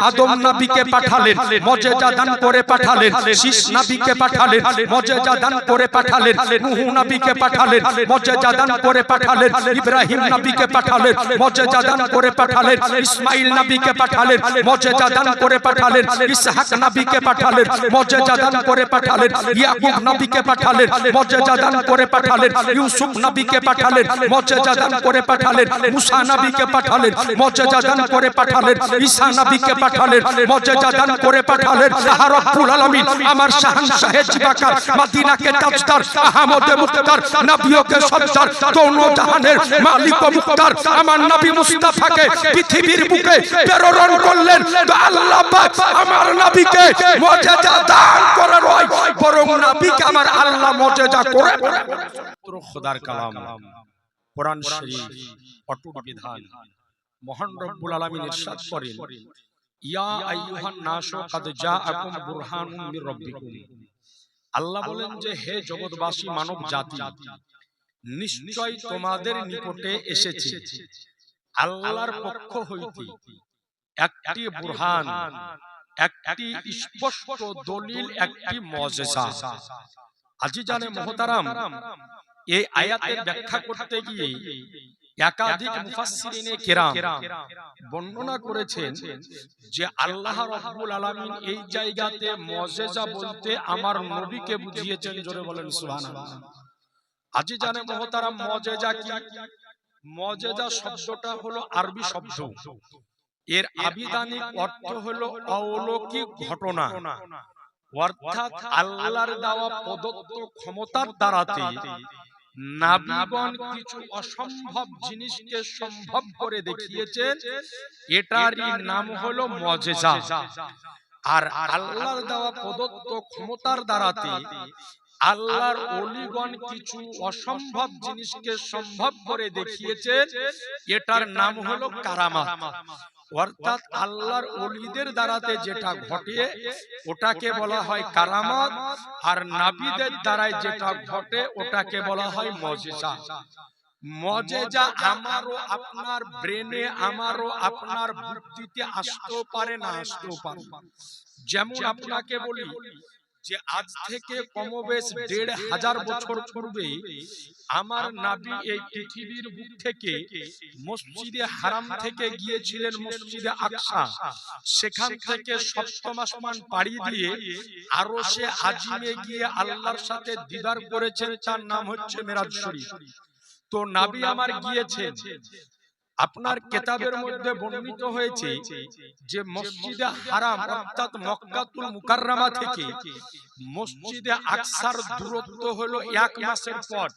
আদম নবীকে পাঠালেন, মুজিজা দান করে পাঠালেন। শীষ নবীকে পাঠালেন, মুজিজা দান করে পাঠালেন। নূহ নবীকে পাঠালেন, মুজিজা দান করে পাঠালেন। ইব্রাহিম নবীকে পাঠালেন, মুজিজা দান করে পাঠালেন। ইসমাঈল নবীকে পাঠালেন, মুজিজা দান করে পাঠালেন। ইসহাক নবীকে পাঠালেন, মুজিজা দান করে পাঠালেন। ইয়াকুব নবীকে পাঠালেন, মুজিজা দান করে পাঠালেন। ইউসুফ নবীকে পাঠালেন, মুজিজা দান করে পাঠালেন। মুসা নবীকে পাঠালেন, মুজিজা দান করে পাঠালেন। ঈসা নবীকে পাঠালেন, মুজিজা দান করে পাঠালেন। আল্লাহ রাব্বুল আলামিন আমার শাহনশাহে জিবাকার, মদিনাকে তাজদার, আহমদে মুক্তার, নবীকে সজ্জার, দোনো জাহানের মালিক ও মুক্তার আমার নবী মুস্তাফাকে পৃথিবীর বুকে প্রেরণ করলেন। তো আল্লাহ পাক আমার নবীকে মুজিজা দান করে নয়, বরং নবীকে আমার আল্লাহ মুজিজা করে খোদার কালাম কোরআন শরীফ অটুট বিধান। মহান রব্বুল আলামিন ইরশাদ করেন, ইয়া আইয়ুহান নাসু কাদ জাআকুম বুরহানুম মির রাব্বিকুম। আল্লাহ বলেন যে হে জগৎবাসী মানব জাতি, নিশ্চয় তোমাদের নিকটে এসেছে আল্লাহর পক্ষ হইতে একটি বুরহান, একটি স্পষ্ট দলিল, একটি মুজিজা। আজিজানে মুহতারাম, এই আয়াতের ব্যাখ্যা করতে গিয়ে একাধিক মুফাসসিরিনে কেরাম বর্ণনা করেছেন যে আল্লাহ রাব্বুল আলামিন এই জায়গাতে মুজিজা বলতে আমার নবীকে বুঝিয়েছেন। জোরে বলেন সুবহানাল্লাহ। আজিজানে মুহতারাম, মুজিজা কি? মুজিজা শব্দটা হলো আরবি শব্দ, এর আবিধানিক অর্থ হলো অলৌকিক ঘটনা, অর্থাৎ আল্লাহর দেওয়া প্রদত্ত ক্ষমতার দ্বারাতে নবীগণ কিছু অসম্ভব জিনিসকে সম্ভব করে দেখিয়েছেন, এটারই নাম হলো মুজিজা। আর আল্লাহর দেওয়া প্রদত্ত ক্ষমতার দ্বারাতে আল্লাহর ওলিগণ কিছু অসম্ভব জিনিসকে সম্ভব করে দেখিয়েছেন, এটার নাম হলো কারামাত। অর্থাৎ আল্লাহর ওলিদের দ্বারাতে যেটা ঘটে ওটাকে বলা হয় কারামাত, আর নবীদের দ্বারাই যেটা ঘটে ওটাকে বলা হয় মুজিজা। মুজিজা আমারও আপনার ব্রেনে, আমারও আপনার বুদ্ধিতে আসতেও পারে, না আসতেও পারে। যেমন আপনাকে বলি যে আজ থেকে কমবেশ ১৫০০ বছর পূর্বে আমার নবী এই পৃথিবীর বুক থেকে মসজিদে হারাম থেকে গিয়েছিলেন মসজিদে আকসা। সেখান থেকে সপ্তম আসমান পাড়ি দিয়ে আরশে আজিমে গিয়ে আল্লাহর সাথে দিদার করেছেন, তার নাম হচ্ছে মেরাজ শরীফ। তো নবী আমার গিয়েছেন, আপনার কিতাবের মধ্যে বর্ণিত হয়েছে যে মসজিদে হারাম অর্থাৎ মক্কাতুল মুকাররমা থেকে মসজিদে আকসার দূরত্ব হলো ১ মাসের পথ।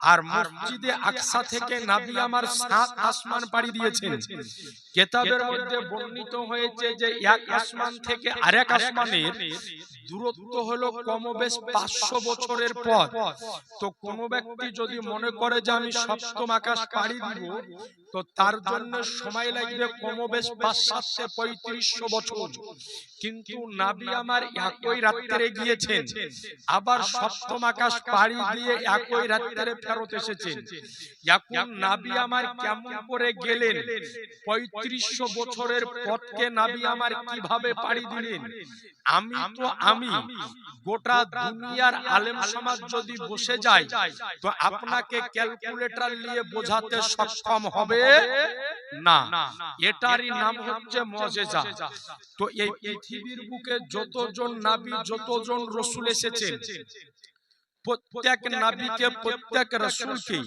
আর মসজিদে আকসা থেকে নবী আমার ৭ আসমান পাড়ি দিয়েছেন। কিতাবের মধ্যে বর্ণিত হয়েছে যে ১ আসমান থেকে আরেক আসমানের দূরত্ব হলো কমবেশ ৫০০ বছরের পথ। তো কোন ব্যক্তি যদি মনে করে যে আমি সপ্তম আকাশ পাড়ি দিব, তো তার জন্য সময় লাগবে কমবেশ ৫-৭-৩৫০০ বছর। কিন্তু নবী আমার একই রাত্রে গিয়েছেন, আবার সপ্তম আকাশ পাড়ি দিয়ে একই রাত্রে ফেরত এসেছেন। এখন নবী আমার কেমন করে গেলেন? ৩৫০০ বছরের পথকে নবী আমার কিভাবে পাড়ি দিলেন? আমি গোটা দুনিয়ার আলেম সমাজ যদি বসে যায় তো আপনাকে ক্যালকুলেটর নিয়ে বোঝাতে সক্ষম হবে না। এটারই নাম হচ্ছে মুজিজা। তো এই পৃথিবীর বুকে যতজন নবী, যতজন রাসূল এসেছেন, প্রত্যেক নবীকে, প্রত্যেক রাসূলকে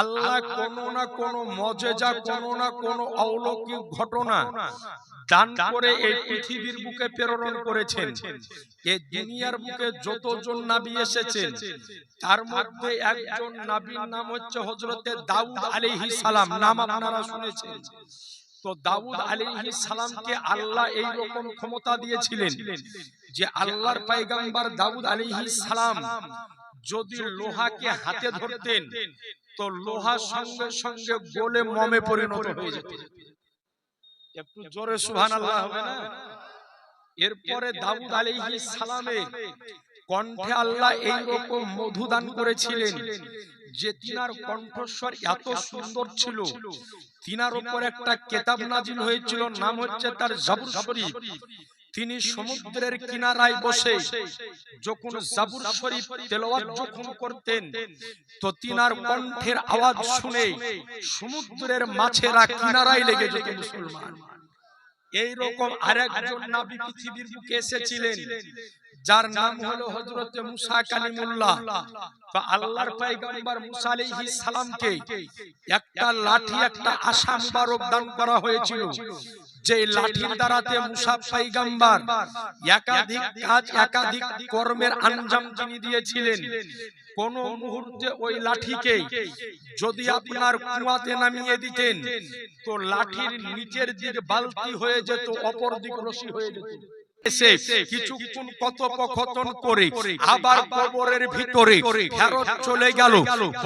আল্লাহ কোনো না কোনো মুজিজা, কোনো না কোনো অলৌকিক ঘটনা দান করে এই পৃথিবীর বুকে প্রেরণ করেছেন। এই দুনিয়ার বুকে যতজন নবী এসেছেন তার মধ্যে একজন নবীর নাম হচ্ছে হযরতে দাউদ আলাইহিস সালাম। নাম আপনারা শুনেছেন। তো দাউদ আলাইহিস সালামকে আল্লাহ এই রকম ক্ষমতা দিয়েছিলেন যে আল্লাহর পয়গম্বর দাউদ আলাইহিস সালাম যদি লোহাকে হাতে ধরতেন তো লোহা সঙ্গে সঙ্গে গলে মোমে পরিণত হয়ে যেত। একটু জোরে সুবহানাল্লাহ হবে না? এরপরে দাউদ আলাইহিস সালামের কণ্ঠে আল্লাহ এই রকম মধু দান করেছিলেন যে তিনার কণ্ঠস্বর এত সুন্দর ছিল, তিনার উপর একটা কিতাব নাজিল হয়েছিল, নাম হচ্ছে তার জাবুর শরীফ। তিনি সমুদ্রের কিনারায় বসে যখন জাবুর শরীফ তেলাওয়াত যখন করতেন, তো তিনার কণ্ঠের আওয়াজ শুনে সমুদ্রের মাছেরা কিনারায় লেগে যেত মুসলমান। এই রকম আরেকজন নবী পৃথিবীর বুকে এসেছিলেন, যার নাম হলো হযরত মুসা কালিমুল্লাহ। তো আল্লাহর পয়গম্বর মুসা আলাইহিস সালামকে একটা লাঠি, একটা আশা মুবারক দান করা হয়েছিল, যে লাঠির দ্বারাতে মুসা পয়গম্বর একাধিক কাজ, একাধিক কর্মের আঞ্জাম তিনি দিয়েছিলেন। কোন মুহূর্তে ওই লাঠিকে যদি আপনার কুয়াতে নামিয়ে দিতেন, তো লাঠির নিচের দিকে বালতি হয়ে যেত, অপর দিক রশি হয়ে যেত। কিছুক্ষণ কথোপকথন করে আবার কবরের ভিতরে ফেরত চলে গেল।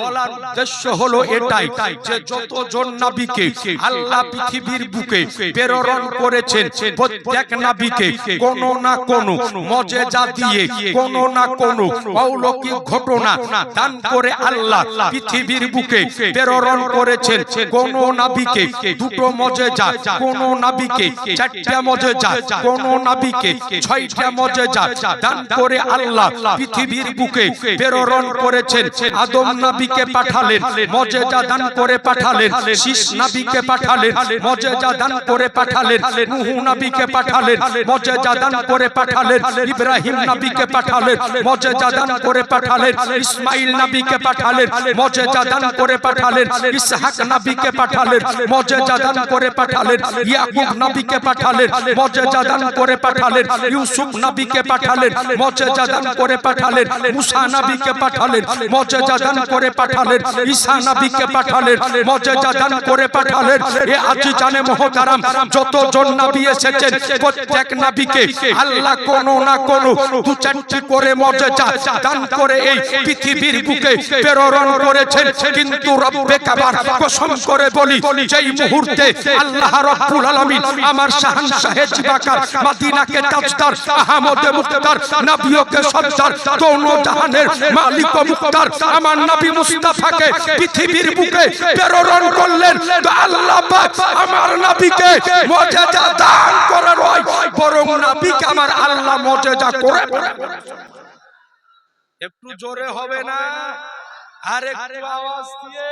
বলার উদ্দেশ্য হলো এটাই যে যতজন নবীকে আল্লাহ পৃথিবীর বুকে প্রেরণ করেছেন, প্রত্যেক নবীকে কোন না কোন মুজিজা দিয়ে, কোন না কোন অলৌকিক ঘটনা দান করে আল্লাহ পৃথিবীর বুকে প্রেরণ করেছেন। কোন নবীকে দুটো মুজিজা, কোন নবীকে চারটা মুজিজা, কোন নবীকে ছয়টা মুজিজা দান করে আল্লাহ পৃথিবীর বুকে প্রেরণ করেছেন। আদম নবীকে পাঠালেন, মুজিজা দান করে পাঠালেন। শীষ নবীকে পাঠালেন, মুজিজা দান করে পাঠালেন। নূহ নবীকে পাঠালেন, মুজিজা দান করে পাঠালেন। ইব্রাহিম নবীকে পাঠালেন, মুজিজা দান করে পাঠালেন। ইসমাঈল নবীকে পাঠালেন, মুজিজা দান করে পাঠালেন। ইসহাক নবীকে পাঠালেন, মুজিজা দান করে পাঠালেন। ইয়াকুব নবীকে পাঠালেন, মুজিজা দান করে পাঠালেন। ইউসুফ নবীকে পাঠালেন, মুজিজা দান করে পাঠালেন। মুসা নবীকে পাঠালেন, মুজিজা দান করে পাঠালেন। ঈসা নবীকে পাঠালেন, মুজিজা দান করে পাঠালেন। এ আজি জানে মুহতারাম, যতজন নবী এসেছেন প্রত্যেক নবীকে আল্লাহ কোন না কোন দু চারটি করে মুজিজা দান করে এই পৃথিবীর বুকে প্রেরণ করেছেন। কিন্তু রব্বে কাবার কসম করে বলি, যেই মুহূর্তে আল্লাহ রাব্বুল আলামিন আমার শাহনশাহে জিবাকার মদিনাকে তাজদার আহমদ মুক্তার নবীকে সরদার দোনো জাহানের মালিক ও মুক্তার আমার নবী মুস্তাফাকে পৃথিবীর বুকে প্রেরণ করলেন। তো আল্লাহ পাক আমার নবীকে মুজিজা দান করে নয়, বরং নবীকে আমার আল্লাহ মুজিজা করে। একটু জোরে হবে না? আরেকটু আওয়াজ দিয়ে।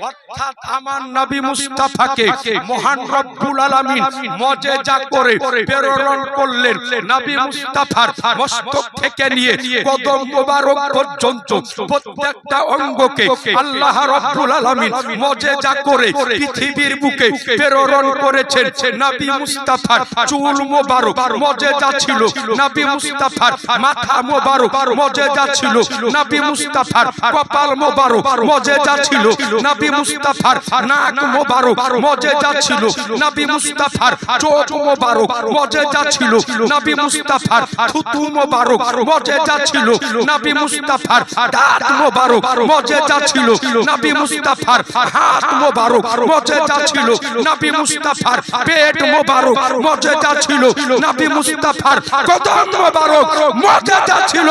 অর্থাৎ আমার নবী মুস্তাফাকে মহান রব্বুল আলামিন মুজিজা করে প্রেরণ করলেন। নবী মুস্তাফার মস্তক থেকে নিয়ে কদম মোবারক পর্যন্ত প্রত্যেকটা অঙ্গকে আল্লাহ রব্বুল আলামিন মুজিজা করে পৃথিবীর বুকে প্রেরণ করেছেন। নবী মুস্তাফার চুল মোবারক মুজিজা ছিল, নবী মুস্তাফার মাথা মোবারক মুজিজা ছিল, নবী মুস্তাফার কপাল মোবারক মুজিজা ছিল, নবী মুস্তাফার নাক মোবারক মুজিজা ছিল, নবী মুস্তাফার চোখ মোবারক মুজিজা ছিল, নবী মুস্তাফার থুতু মোবারক মুজিজা ছিল, নবী মুস্তাফার দাঁত মোবারক মুজিজা ছিল, নবী মুস্তাফার হাত মোবারক মুজিজা ছিল, নবী মুস্তাফার পেট মোবারক মুজিজা ছিল, নবী মুস্তাফার কদম মোবারক মুজিজা ছিল।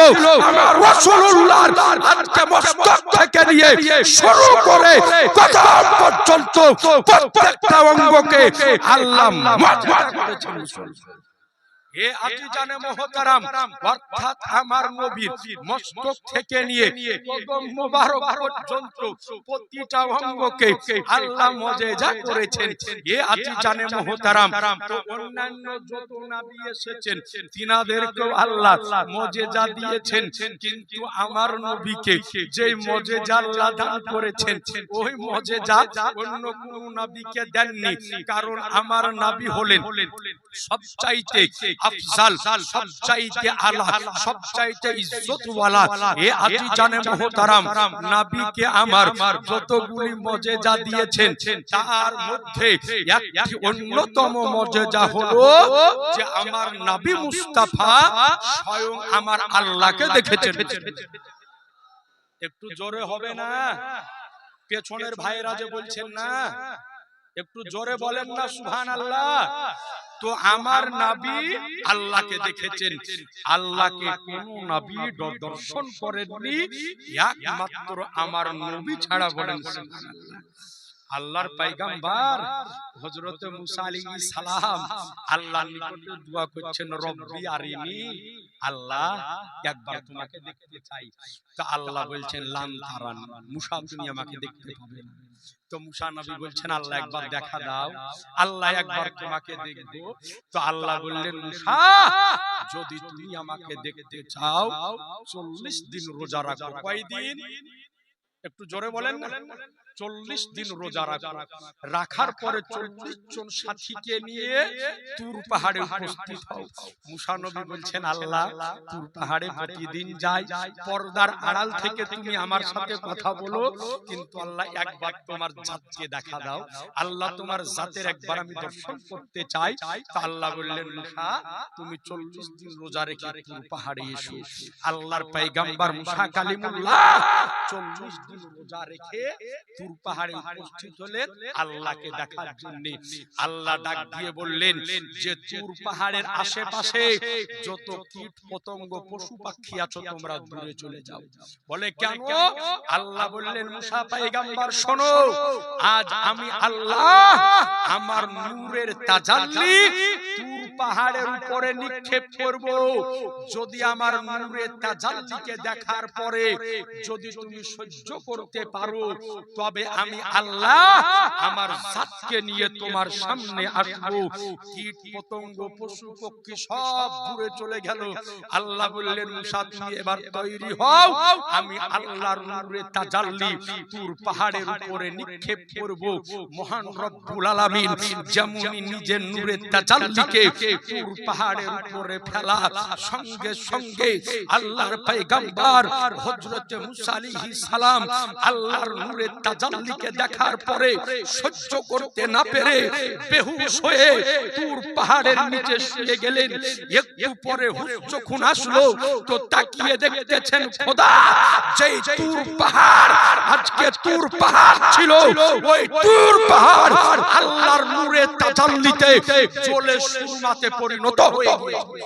আমার রাসূলুল্লাহর আজকে মস্তক থেকে নিয়ে শুরু করে কদম পর্যন্ত প্রত্যেকটা অঙ্গকে আল্লাহ মুজিজা করেছেন। এ আজি জানে মুহতারাম, অর্থাৎ আমার নবীর মস্তক থেকে নিয়ে কদম মোবারক পর্যন্ত প্রতিটা অঙ্গকে আল্লাহ মুজিজা করেছেন। এ আজি জানে মুহতারাম, তো অন্যান্য যত নবী এসেছেন তিনাদেরকেও আল্লাহ মুজিজা দিয়েছেন, কিন্তু আমার নবীকে যে মুজিজা আল্লাহ দান করেছেন ওই মুজিজা অন্য কোন নবীকে দেননি। কারণ আমার নবী হলেন সবচাইতে আফজাল, সবচাইতে আলা, সবচাইতে ইজ্জতওয়ালা। এ আজি জানে মুহতারাম, নবীকে আমার যতগুলি মুজিজা দিয়েছেন তার মধ্যে একটি অন্যতম মুজিজা হলো যে আমার নবী মুস্তাফা স্বয়ং আমার আল্লাহকে দেখেছেন। একটু জোরে হবে না? পেছনের ভাইরা যে বলছেন না, একটু জোরে বলেন না সুবহানাল্লাহ। তো আমার নবী আল্লাহকে দেখেছেন। আল্লাহকে কোন নবী দর্শন করেননি, একমাত্র আমার নবী ছাড়া। বলেন সুবহানাল্লাহ। আল্লাহর পয়গম্বর হযরত মুসা আলাইহিস সালাম আল্লাহর নিকটে দোয়া করছেন, রব্বি আরিনি, আল্লাহ একবার তোমাকে দেখতে চাই। তো আল্লাহ বলছেন লান তারান, মুসা তুমি আমাকে দেখতে পাবে না। তো মুসা নবী বলছেন আল্লাহ একবার দেখা দাও, আল্লাহ একবার তোমাকে দেখবো। তো আল্লাহ বললেন মুসা যদি তুমি আমাকে দেখতে চাও 40 দিন রোজা রাখো। কয়দিন? একটু জোরে বলেন না। 40 দিন রোজা রাখার পরে 40 জন সাথীকে নিয়ে তুর পাহাড়ে উপস্থিত হও। মুসা নবী বলছেন আল্লাহ তুর পাহাড়ে প্রতিদিন যাই, পর্দার আড়াল থেকে তুমি আমার সাথে কথা বলো, কিন্তু আল্লাহ একবার তোমার জাতকে দেখা দাও, আল্লাহ তোমার জাতের একবার আমি দর্শন করতে চাই। তো আল্লাহ বললেন মুসা তুমি 40 দিন রোজা রেখে তুর পাহাড়ে এসো। আল্লাহর পয়গম্বর মুসা কালিমুল্লাহ 40 দিন রোজা রেখে তুর পাহাড়ে উপস্থিত হলেন আল্লাহকে দেখার জন্য। আল্লাহ ডাক দিয়ে বললেন যে তুর পাহাড়ের আশেপাশে যত কীট পতঙ্গ পশু পাখি আছো তোমরা দূরে চলে যাও। বলে কেন? আল্লাহ বললেন মুসা পয়গম্বর শোনো, আজ আমি আল্লাহ আমার নূরের তাজাল্লি তুর পাহাড়ের উপরে নিক্ষেপ করব। যদি আমার নূরের তাজাল্লিকে দেখার পরে যদি তুমি সহ্য করতে পারো, তবে আমি আল্লাহ আমার জাতকে নিয়ে তোমার সামনে আসবো। কীট পতঙ্গ পশু পক্ষী সব দূরে চলে গেল। আল্লাহ বললেন মুসা তুমি এবার তৈরি হও, আমি আল্লাহর নূরের তাজাল্লি তুর পাহাড়ের উপরে নিক্ষেপ করব। মহান রব্বুল আলামিন যেমন নিজের নূরের তাজাল্লিকে তুর পাহাড়ের উপরে ফেলা, সঙ্গে সঙ্গে আল্লাহর পয়গম্বর হযরত মুসা আলাইহিস সালাম আল্লাহর নূরের তাজাল্লিকে দেখার পরে সহ্য করতে না পেরে বেহুশ হয়ে তুর পাহাড়ের নিচে শুয়ে গেলেন। একটু পরে হুশ যখন আসলো তো তাকিয়ে দেখতেছেন খোদা যেই তুর পাহাড় আজকে তুর পাহাড় ছিল, ওই তুর পাহাড় আল্লাহর নূরের তাজাল্লিতে জ্বলে সুরমাতে পরিণত হয়ে গেছে।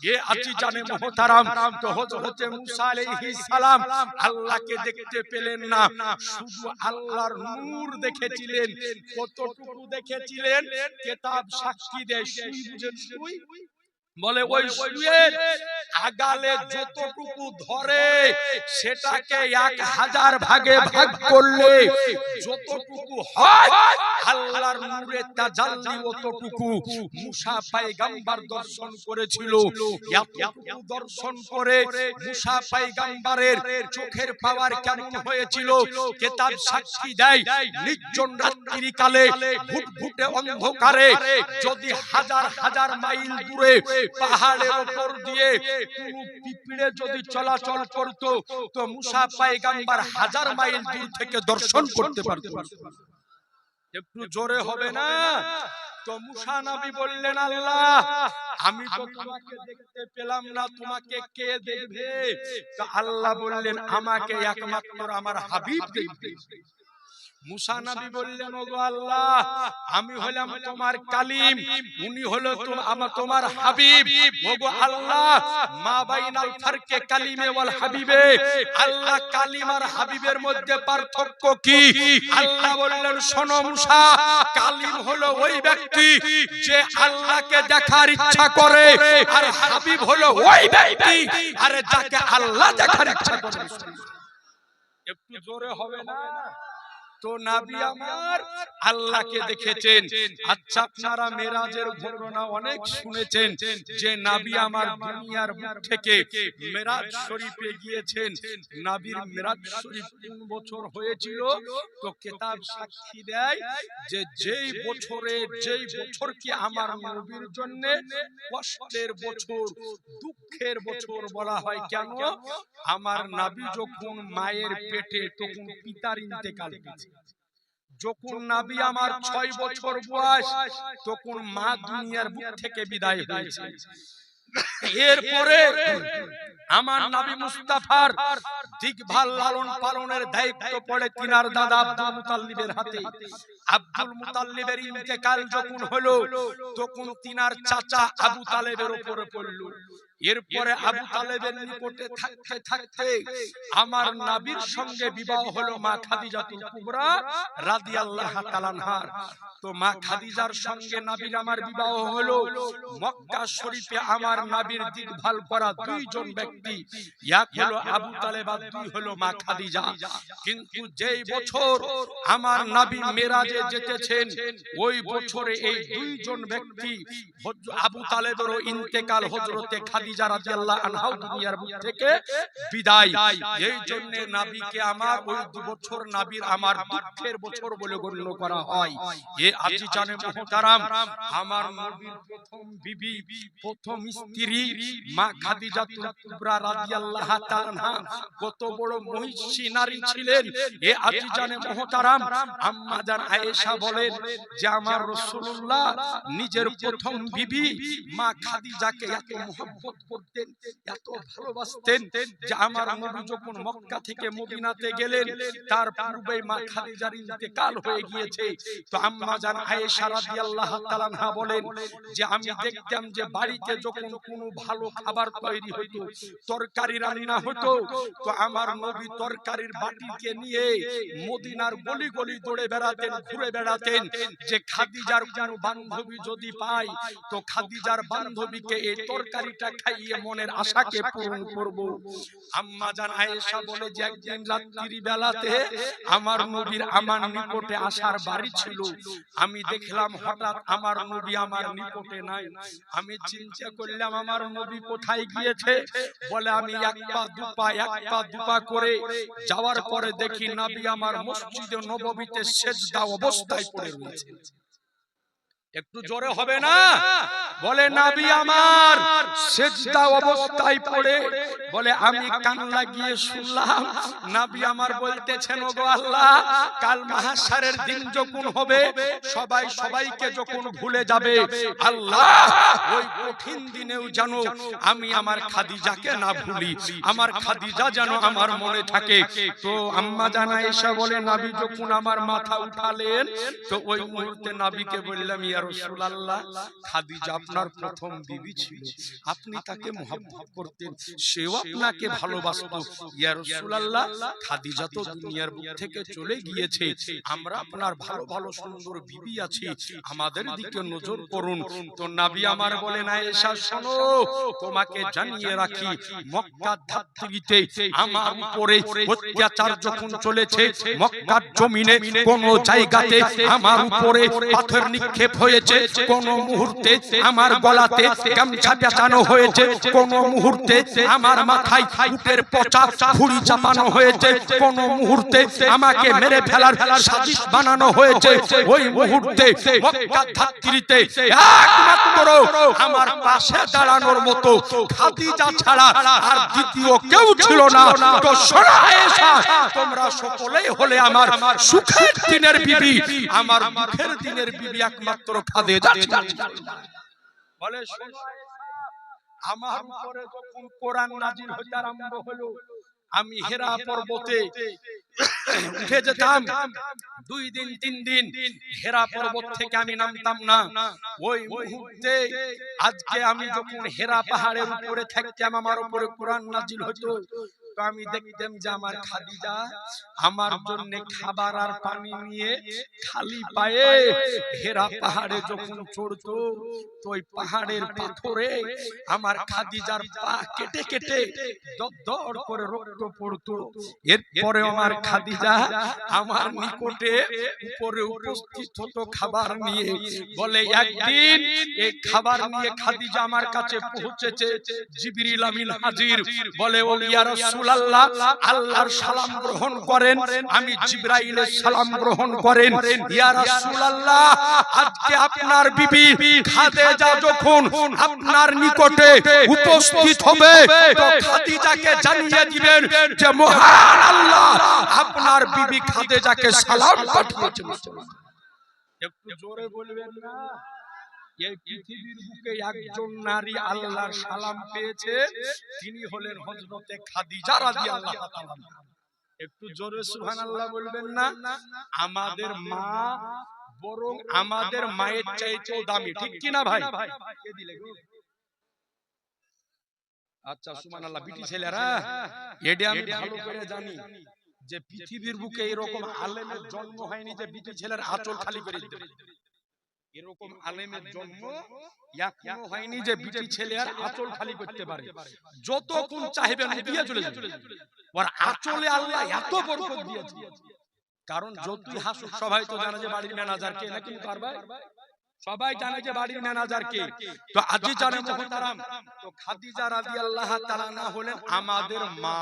ये अच्छी जाने मोहतरम तो हजरत मूसा अलैहिस सालाम আল্লাহকে দেখতে পেলেন না, শুধু আল্লাহর নূর দেখেছিলেন। কতটুকু দেখেছিলেন? কিতাব সাক্ষী দেয়, সুই বুঝেন সুই? বলে ওই সুইয়ের আগালে যতটুকু ধরে সেটাকে 1000 ভাগে ভাগ করলে যতটুকু হয় আল্লাহর নূরের তাজাল্লি অতটুকু মুসা পয়গম্বর দর্শন করেছিল। এতটুকু দর্শন করে মুসা পয়গম্বরের চোখের পাওয়ার কেমন হয়েছিল? কিতাব সাক্ষী দেয় নির্জন রাত্রিকালে ঘুটঘুটে অন্ধকারে যদি হাজার হাজার মাইল দূরে পাহাড়ের উপর দিয়ে কোনো পিঁপড়ে যদি চলাচল করত তো মুসা পয়গম্বর 1000 মাইল দূর থেকে দর্শন করতে পারত। একটু জোরে হবে না? তো মুসা নবী বললেন আল্লাহ আমি তো তোমাকে দেখতে পেলাম না, তোমাকে কে দেখবে? তো আল্লাহ বললেন আমাকে একমাত্র আমার হাবিব দেখবে। মুসা নবী বললেন ওগো আল্লাহ আমি হলাম তোমার কালিম, উনি হলো তোমার হাবিব। ওগো আল্লাহ মা বাইনাল ফারকে কালিমে ওয়াল হাবিবে, আল্লাহ কালিম আর হাবিবের মধ্যে পার্থক্য কি? আল্লাহ বললেন শোনো মুসা, কালিম হলো ওই ব্যক্তি যে আল্লাহকে দেখার ইচ্ছা করে, আর হাবিব হলো ওই ব্যক্তি আরে যাকে আল্লাহ দেখার ইচ্ছা করে। একটু জোরে হবে না? তো নবী আমার আল্লাহকে দেখেছেন। আচ্ছা আপনারা মেরাজের ঘটনা অনেক শুনেছেন যে নবী আমার দুনিয়ার বুক থেকে মেরাজ শরীফে গিয়েছেন। নবীর মেরাজ শরীফ কোন বছর হয়েছিল? তো কিতাব সাক্ষী দেয় যে যেই বছর কি আমার নবীর জন্য কষ্টের বছর, দুঃখের বছর বলা হয়। কেন? আমার নবী যখন মায়ের পেটে তখন পিতার ইন্তেকাল হয়েছে। যখন নবী আমার 6 বছর বয়স তখন মা দুনিয়ার বুক থেকে বিদায় হয়েছে। এরপরে আমার নবী মুস্তাফার দেখভাল লালন পালনের দায়িত্ব পড়ে তিনার দাদা আব্দুল মুতাল্লিবের হাতে। আব্দুল মুতাল্লিবের ইন্তেকাল যখন হলো তখন তিনার চাচা আবু তালেবের উপরে পড়ল। এরপরে আবু তালেবের নিকটে থাকতে থাকতে আমার নবীর সঙ্গে বিবাহ হলো মা খাদিজাতুল কুবরা রাদিয়াল্লাহু তাআলা আনহার। তো মা খাদিজার সঙ্গে নবীর আমার বিবাহ হলো। মক্কা শরীফে আমার নবীর দেখভাল করা দুইজন ব্যক্তি, এক হলো আবু তালেব আর দুই হলো মা খাদিজা। কিন্তু যেই বছর আমার নবী মেরাজে যেতেছেন ওই বছরে এই দুইজন ব্যক্তি আবু তালেবেরও ইন্তেকাল, হযরতে খাদিজা রাদিয়াল্লাহু আনহা দুনিয়ার বুক থেকে বিদায়। এই জন্য নবীকে আমার ওই 2 বছর নবীর আমার দুঃখের বছর বলে গণ্য করা হয়। এ আজিজানে মুহতারাম, আমার নবীর প্রথম বিবি, প্রথম স্ত্রী মা খাদিজাতুল কুবরা রাদিয়াল্লাহু তাআলা আনহা কত বড় মহিষী নারী ছিলেন। এ আজিজানে মুহতারাম, আম্মা জান আয়েশা বলেন যে আমার রাসূলুল্লাহ নিজের প্রথম বিবি মা খাদিজাকে এত মহব্বত করতেন, এত ভালোবাসতেন যে আমার নবী যখন মক্কা থেকে মদিনাতে গেলেন তার পূর্বেই মা খাদিজার ইন্তেকাল হয়ে গিয়েছে। তো আম্মা জান আয়েশা রাদিয়াল্লাহু তাআলা আনহা বলেন যে আমি দেখতাম যে বাড়িতে যখন কোনো ভালো খাবার তৈরি হতো, তরকারি রান্না হতো, তো আমার নবী তরকারির বাটিকে নিয়ে মদিনার গলি গলি দৌড়ে বেড়াতেন, ঘুরে বেড়াতেন যে খাদিজার কোনো বান্ধবী যদি পাই তো খাদিজার বান্ধবীকে এই তরকারিটা খাইয়ে মনের আশাকে পূরণ করব। আম্মা জান আয়েশা বলে যে একদিন রাত্রি বেলাতে আমার নবীর আমার নিকটে আসার বাড়ি ছিল, আমি দেখলাম হঠাৎ আমার নবী আমার নিকটে নাই। আমি চিন্তা করলাম আমার নবী কোথায় গিয়েছে। বলে আমি এক পা দুপা করে যাওয়ার পরে দেখি নবী আমার মসজিদে নববীতে সেজদা অবস্থায় পড়ে রয়েছে। একটু জোরে হবে না? বলে নবী আমার সেজদা অবস্থায় পড়ে, বলে আমি কান লাগিয়ে শুনলাম নবী আমার বলতেছেন ওগো আল্লাহ, কাল মাহশারের দিন যখন হবে সবাই সবাইকে যখন ভুলে যাবে, আল্লাহ ওই কঠিন দিনেও যেন আমি আমার খাদিজাকে না ভুলি, আমার খাদিজা যেন আমার মনে থাকে। তো আম্মা জান আয়েশা বলে নবী যখন আমার মাথা উঠালেন তো ওই মুহূর্তে নবীকে বললাম ইয়া রাসূলুল্লাহ, খাদিজা আপনার প্রথম বিবি ছিল, আপনি তাকে মহব্বত করতেন, সেও আপনাকে ভালোবাসতো। ইয়া রাসূলুল্লাহ, খাদিজা তো দুনিয়ার বুক থেকে চলে গিয়েছে, আমরা আপনার ভালো ভালো সুন্দর বিবি আছি, আমাদের দিকে নজর করুন। তো নবী আমার বলেন আয়েশা শোনো, তোমাকে জানিয়ে রাখি মক্কার ধাত্রীতে আমার উপরে অত্যাচার যখন চলেছে, মক্কার জমিনে কোন জায়গাতে আমার উপরে পাথর নিক্ষেপ হয়েছে, কোন মুহূর্তে আমার গলাতে গামছা পেঁচানো হয়েছে, কোন মুহূর্তে আমার মাথায় উটের পচা ছুরি চাপানো হয়েছে, কোন মুহূর্তে আমাকে মেরে ফেলার সাজিশ বানানো হয়েছে, ওই মুহূর্তে মক্কার ধাত্রীতে একমাত্র আমার পাশে দাঁড়ানোর মতো খাদিজা ছাড়া আর দ্বিতীয় কেউ ছিল না। তো শোনো আয়েশা, তোমরা সকলেই হলে আমার সুখের দিনের বিবি, আমার দুঃখের দিনের বিবি একমাত্র খাদিজা। বলে শোনো আমার উপরে যখন কোরআন নাজিল হতে আরম্ভ হলো, আমি হেরা পর্বতে উঠে যেতাম, 2 দিন 3 দিন হেরা পর্বত থেকে আমি নামতাম না। ওই মুহূর্তে আজকে আমি যখন হেরা পাহাড়ের উপরে থাকতাম, আমার উপরে কোরআন নাজিল হতো, তো আমি দেখতাম যে আমার খাদিজা আমার জন্য খাবার আর পানি নিয়ে খালি পায়ে হেরা পাহাড়ে যখন চড়তো, তো ওই পাহাড়ের পাথরে আমার খাদিজার পা কেটে কেটে দরদর করে রক্ত পড়তো। এরপরে আমার খাদিজা আমার নিকটে উপরে উপস্থিত হতো খাবার নিয়ে। বলে একদিন এই খাবার নিয়ে খাদিজা আমার কাছে পৌঁছেছে, জিবরিল আমিন হাজির। বলে ও ইয়া রাসূলুল্লাহ, আল্লাহর সালাম গ্রহণ করেন। আমি জিবরাইলের সালাম গ্রহণ করেন। ইয়া রাসূলুল্লাহ, আজকে আপনার বিবি খাদিজা যখন আপনার নিকটে উপস্থিত হবে তো খাদিজাকে জানিয়ে দিবেন যে মহান আল্লাহ আপনার বিবি খাদিজাকে সালাম পাঠিয়েছেন। একটু জোরে বলবেন না? এই পৃথিবীর বুকে একজন নারী আল্লাহর সালাম পেয়েছে, তিনি হলেন হযরতে খাদিজা রাদিয়াল্লাহু তাআলা। একটু জোরে সুবহানাল্লাহ বলবেন না? আমাদের মা বরং আমাদের মায়ের চাইতেও দামি, ঠিক কি না ভাই? আচ্ছা সুবহানাল্লাহ। বিটি ছেলেরা এটা আমি ভালো করে জানি যে পৃথিবীর বুকে এরকম আলেমের জন্ম হয়নি যে বিটি ছেলের আঁচল খালি করে দিতে পারে। এরকম আলেমের জন্ম এখনো হয়নি যে বিটি ছেলে আর আঁচল খালি করতে পারে। যতক্ষণ চাইবেন দিয়ে চলে যাবে। ওর আঁচলে আল্লাহ এত বরকত দিয়েছে। কারণ যতই হাসুক সবাই তো জানে যে বাড়ির ম্যানেজার কে, নাকি পারবে? সবাই জানে যে বাড়ির ম্যানেজার কে। তো আজি জানে মুহতারাম, তো খাদিজা রাদিয়াল্লাহু তাআলা না হলেন আমাদের মা,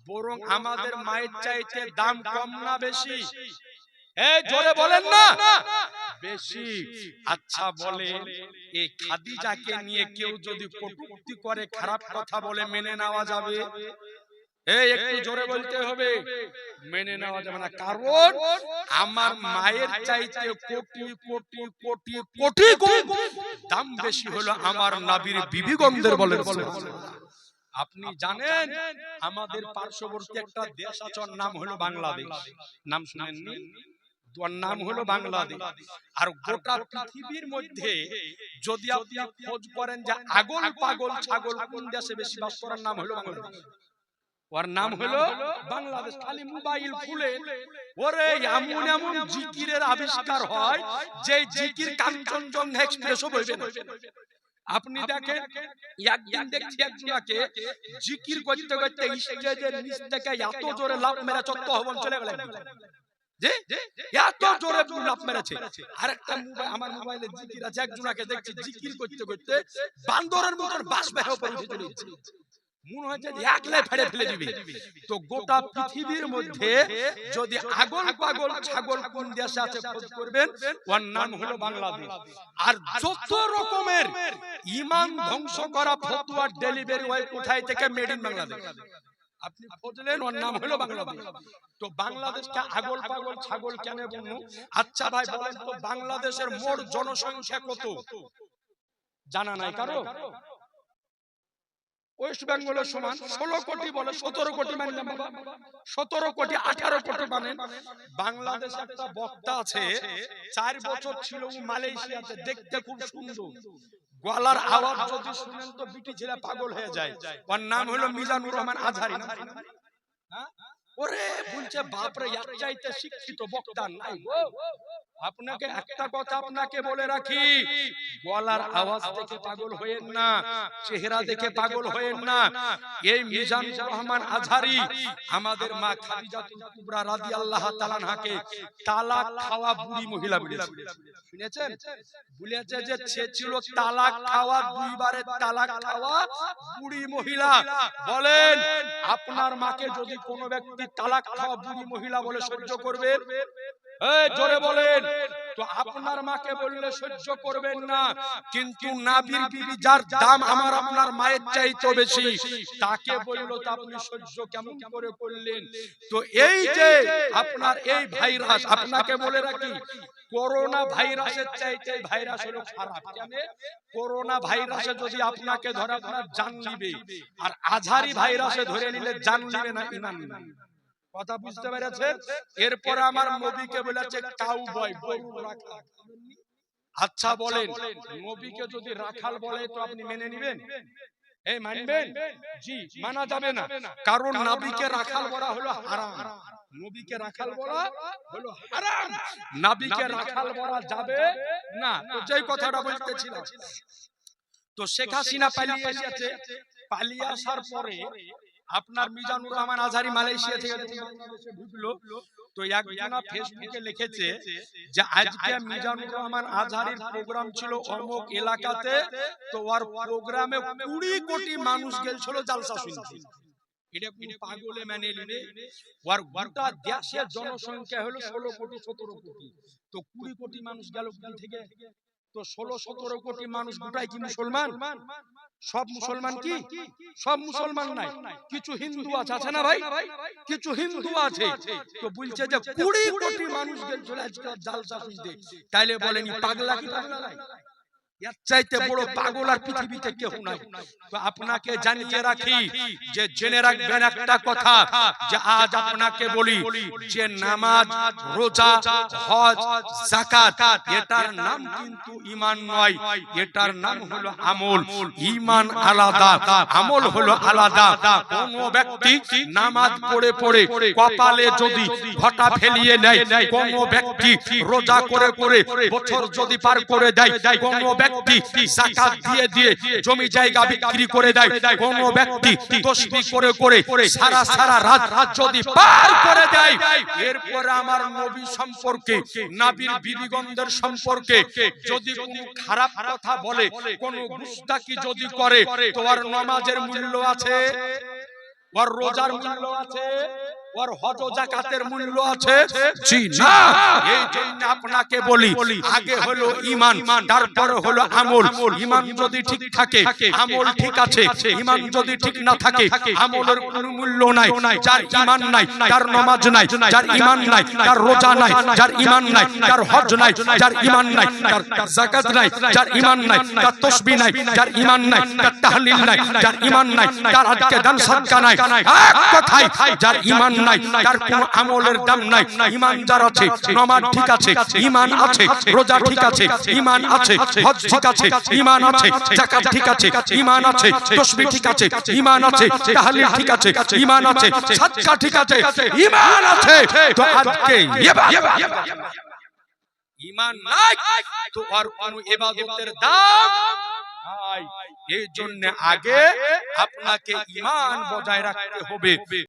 বরং আমাদের মায়ের চাইতে দাম কম না বেশি? এই জোরে বলেন না বেশি। আচ্ছা বলেন, এই খাদিজাকে নিয়ে কেউ যদি কটূক্তি করে, খারাপ কথা বলে, মেনে নেওয়া যাবে? এই একটু জোরে বলতে হবে, মেনে নেওয়া যাবে না। কারণ আমার মায়ের চাইতে কোটি কোটি কোটি কোটি গুণ দাম বেশি হলো আমার নবীর বিবিগণদের। বলেন সুবহানাল্লাহ। আপনি জানেন আমাদের পার্শ্ববর্তী একটা দেশ আছে, ওর নাম হলো বাংলাদেশ। নাম শুনেননি? ওর নাম হলো বাংলাদেশ। আর গোটা পৃথিবীর মধ্যে যদি আপনি খোঁজ করেন যে আগল পাগল ছাগল কোন দেশে বেশি বাস করার, নাম হলো বাংলাদেশ। ওর নাম হলো বাংলাদেশ। খালি মোবাইল খুলে ওরে এমন এমন জিকিরের আবিষ্কার হয় যে জিকির কাঞ্চনজঙ্ঘা এক্সপ্রেসও বইবে না। আপনি দেখেন, একদিন দেখছি একজনকে জিকির করতে করতে স্টেজের নিচ থেকে এত জোরে লাফ মেরে চত্বরভবন চলে গেলেন। যে এত জোরে লাফ মেরেছে। আরেকটা আমার মোবাইলে জিকির আছে, একজনকে দেখছি জিকির করতে করতে বান্দরের মতন বাস বের উপরে উঠে চলেছে। মনে হয় যে একলাই ফেলে ফেলে দিবে। তো গোটা পৃথিবীর মধ্যে যদি আগল পাগল ছাগল কোন দেশে আছে খোঁজ করবেন, ওর নাম হলো বাংলাদেশ। আর যত রকমের ঈমান ধ্বংস করা ফতোয়া ডেলিভারি হয় কোথায় থেকে? Made in Bangladesh. আপনি খুঁজলেন, ওর নাম হলো বাংলাদেশ। তো বাংলাদেশকে আগল পাগল ছাগল কেন বলবো? আচ্ছা ভাই বলেন তো, বাংলাদেশের মোট জনসংখ্যা কত জানা নাই কারো? ওয়েস্ট বেঙ্গলের সমান 16 কোটি, বলে 17 কোটি মানলাম বাবা, 17 কোটি 18 কোটি মানেন। বাংলাদেশে একটা বক্তা আছে, 4 বছর ছিল মালয়েশিয়াতে, দেখতে খুব সুন্দর, গলার আওয়াজ যদি শুনেন তো বিটি ছেলে পাগল হয়ে যায়। ওর নাম হলো মিজানুর রহমান আজহারি। হ্যাঁ, ওরে বলছে বাপরে, এর চাইতে শিক্ষিত বক্তা নাই গো। আপনাকে একটা কথা আপনাকে বলে রাখি, গলার আওয়াজ দেখে পাগল হয়েন না, চেহারা দেখে পাগল হয়েন না। এই মিজানুর রহমান আজহারি আমাদের মা খাদিজাতুল কুবরা রাদিয়াল্লাহু তাআলা আনহাকে তালাক খাওয়া বুড়ি মহিলা বলেছে। শুনেছেন? বলেছে যে সে ছিল তালাক খাওয়া, দুইবারে তালাক খাওয়া বুড়ি মহিলা। বলেন আপনার মাকে যদি কোনো ব্যক্তি তালাক খাওয়া বুড়ি মহিলা বলে সহ্য করবে? এই জোরে বলেন। তো আপনার মাকে বললে সহ্য করবেন না, কিন্তু নবীর বিবি যার দাম আমার আপনার মায়ের চাইতে বেশি, তাকে বললো তো আপনি সহ্য কেমন করে করলেন? তো এই যে আপনার এই ভাইরাস, আপনাকে বলে রাখি, করোনা ভাইরাসের চাইতে ভাইরাস হলো খারাপ। কেন? করোনা ভাইরাসে যদি আপনাকে ধরে আপনার জান নিবে, আর আজহারি ভাইরাসে ধরে নিলে জান নিবে না, ঈমান নিবে। কথা বুঝতে পেরেছেন? এরপরে আমার নবীকে বলেছে কাউবয়, গরু রাখাল। আচ্ছা বলেন, নবীকে যদি রাখাল বলে তো আপনি মেনে নেবেন? এই মানবেন? জি, মানা যাবে না। কারণ নবীকে রাখাল বলা হলো হারাম। নবীকে রাখাল বলা হলো হারাম, নবীকে রাখাল বলা যাবে না। তো যেই কথাটা বলতেছিলাম, তো শেখ হাসিনা পালিয়ে এসেছে। পালিয়ে আসার পরে আপনার মিজানুর রহমান আজহারি মালয়েশিয়া থেকে বাংলাদেশে ঢুকলো। তো একজনা ফেসবুকে লিখেছে যে আজকে মিজানুর রহমান আজহারির প্রোগ্রাম ছিল অমুক এলাকাতে, তো ওর প্রোগ্রামে 20 কোটি মানুষ গেছিল জালসা শুনতে। এটা কোন পাগলে মানে নিবে? ওর গোটা দেশের জনসংখ্যা হলো 16 কোটি 17 কোটি, তো 20 কোটি মানুষ গেল কোথা থেকে? তো 16-17 কোটি মানুষ গোটাই কি মুসলমান? সব মুসলমান কি? সব মুসলমান নাই, কিছু হিন্দু আছে, আছে না ভাই? কিছু হিন্দু আছে। তো বলছে যে 20 কোটি মানুষ গেছিল আজকে জালসা শুনতে, তাইলে বলেন পাগলা কি পাগলা নাই? এর চাইতে বড় পাগল আর পৃথিবীতে কেউ নাই। তো আপনাকে জানিয়ে রাখি যে জেনে রাখবেন একটা কথা, যে আজ আপনাকে বলি যে নামাজ, রোজা, হজ, যাকাত এটার নাম কিন্তু ঈমান নয়, এটার নাম হলো আমল। ঈমান আলাদা, আমল হলো আলাদা। কোন ব্যক্তি নামাজ পড়ে পড়ে কপালে যদি ঘটা ফেলিয়ে নেয়, কোন ব্যক্তি রোজা করে করে বছর যদি পার করে দেয়, কোন ব্যক্তি যাকাত দিয়ে দিয়ে জমি জায়গা বিক্রি করে দেয়, কোন ব্যক্তি তাসবিহ করে করে সারা সারা রাত যদি পার করে দেয়, এরপর আমার নবী সম্পর্কে, নবীর বিবিগণদের সম্পর্কে যদি কোনো খারাপ কথা বলে, কোন গুস্তাখি যদি করে, তো আর নামাজের মূল্য আছে, ওর রোজার মূল্য আছে, ওর হজ ও যাকাতের মূল্য আছে? জি না। এই জন্য আপনাকে বলি, আগে হলো ঈমান, তারপরে হলো আমল। ঈমান যদি ঠিক থাকে, আমল ঠিক আছে। ঈমান যদি ঠিক না থাকে, আমলের কোনো মূল্য নাই। যার ঈমান নাই তার নামাজ নাই, যার ঈমান নাই তার রোজা নাই, যার ঈমান নাই তার হজ নাই, যার ঈমান নাই তার যাকাত নাই, যার ঈমান নাই তার তাসবিহ নাই, যার ঈমান নাই তার তাহলিল নাই, যার ঈমান নাই তার আজকে দান সাদকা নাই। এক কথায় যার ঈমান নাই তার কোনো আমলের দাম নাই। ঈমান যার আছে, নামাজ ঠিক আছে, ঈমান আছে, রোজা ঠিক আছে, ঈমান আছে, হজ ঠিক আছে, ঈমান আছে, যাকাত ঠিক আছে, ঈমান আছে, তাসবিহ ঠিক আছে, ঈমান আছে, তাহলিল ঠিক আছে, ঈমান আছে, সাদকা ঠিক আছে, ঈমান আছে। তো আজকে ঈমান নাই তো আর কোনো ইবাদতের দাম নাই। এই জন্য আগে আপনাকে ঈমান বজায় রাখতে হবে।